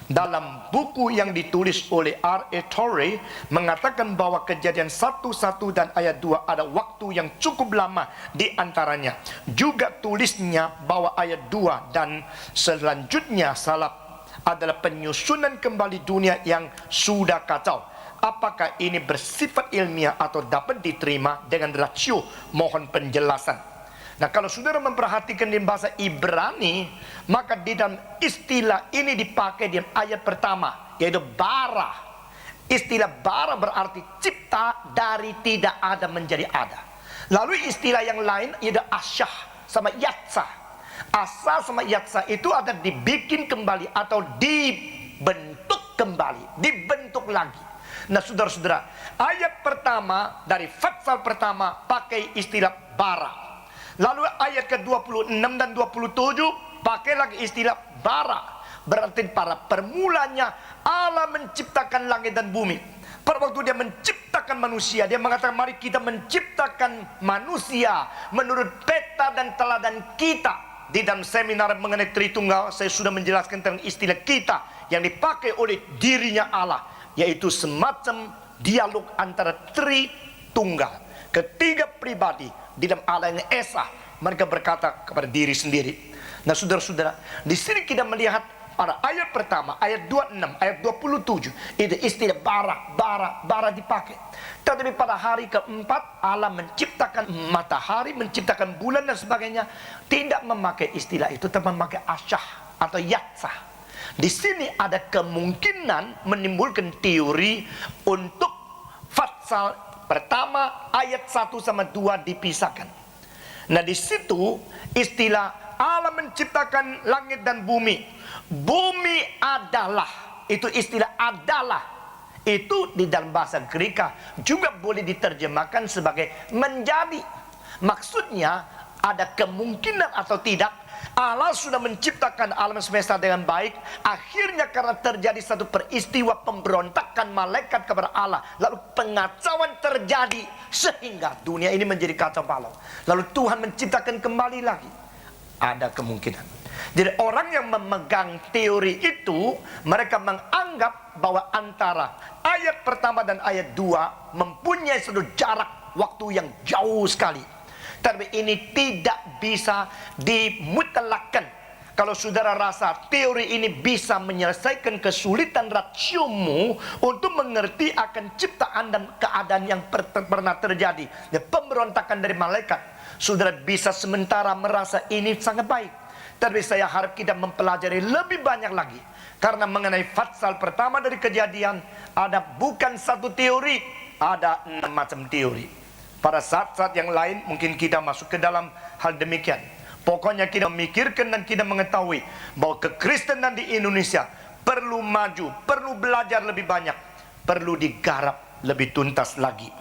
dalam buku yang ditulis oleh R.A. Torrey mengatakan bahwa Kejadian 1:1 dan ayat 2 ada waktu yang cukup lama di antaranya. Juga tulisnya bahwa ayat 2 dan selanjutnya adalah penyusunan kembali dunia yang sudah kacau. Apakah ini bersifat ilmiah atau dapat diterima dengan rasio? Mohon penjelasan. Nah, kalau saudara memperhatikan di bahasa Ibrani, maka di dalam istilah ini dipakai di ayat pertama, yaitu bara. Istilah bara berarti cipta dari tidak ada menjadi ada. Lalu istilah yang lain yaitu asyah sama yatsa. Asa sama yatsa itu ada dibikin kembali atau dibentuk kembali, dibentuk lagi. Nah, saudara-saudara, ayat pertama dari Fatsal pertama pakai istilah bara. Lalu ayat ke-26 dan 27 pakai lagi istilah bara. Berarti pada permulanya Allah menciptakan langit dan bumi. Pada waktu dia menciptakan manusia, dia mengatakan mari kita menciptakan manusia menurut peta dan teladan kita. Di dalam seminar mengenai Tritunggal saya sudah menjelaskan tentang istilah kita yang dipakai oleh dirinya Allah, yaitu semacam dialog antara Tritunggal, ketiga pribadi di dalam Allah yang esa. Mereka berkata kepada diri sendiri. Nah, saudara-saudara, di sini kita melihat pada ayat pertama, ayat 26, ayat 27, itu istilah bara dipakai. Tetapi pada hari keempat Allah menciptakan matahari, menciptakan bulan dan sebagainya, tidak memakai istilah itu, tetapi memakai asyah atau yatsa. Di sini ada kemungkinan menimbulkan teori untuk Fatsal pertama ayat 1 sama 2 dipisahkan. Nah, di situ istilah Allah menciptakan langit dan bumi. Bumi adalah, itu istilah adalah. Itu di dalam bahasa Greka juga boleh diterjemahkan sebagai menjadi. Maksudnya ada kemungkinan atau tidak Allah sudah menciptakan alam semesta dengan baik. Akhirnya karena terjadi satu peristiwa pemberontakan malaikat kepada Allah, lalu pengacauan terjadi sehingga dunia ini menjadi kacau balau. Lalu Tuhan menciptakan kembali lagi. Ada kemungkinan. Jadi orang yang memegang teori itu, mereka menganggap bahwa antara ayat pertama dan ayat 2 mempunyai satu jarak waktu yang jauh sekali. Tapi ini tidak bisa dimutlakkan. Kalau saudara rasa teori ini bisa menyelesaikan kesulitan rasiomu untuk mengerti akan ciptaan dan keadaan yang pernah terjadi, pemberontakan dari malaikat, saudara bisa sementara merasa ini sangat baik. Tapi saya harap kita mempelajari lebih banyak lagi. Karena mengenai Fatsal pertama dari Kejadian, ada bukan satu teori, ada 6 macam teori. Pada saat-saat yang lain mungkin kita masuk ke dalam hal demikian. Pokoknya kita memikirkan dan kita mengetahui bahwa kekristenan di Indonesia perlu maju, perlu belajar lebih banyak, perlu digarap lebih tuntas lagi.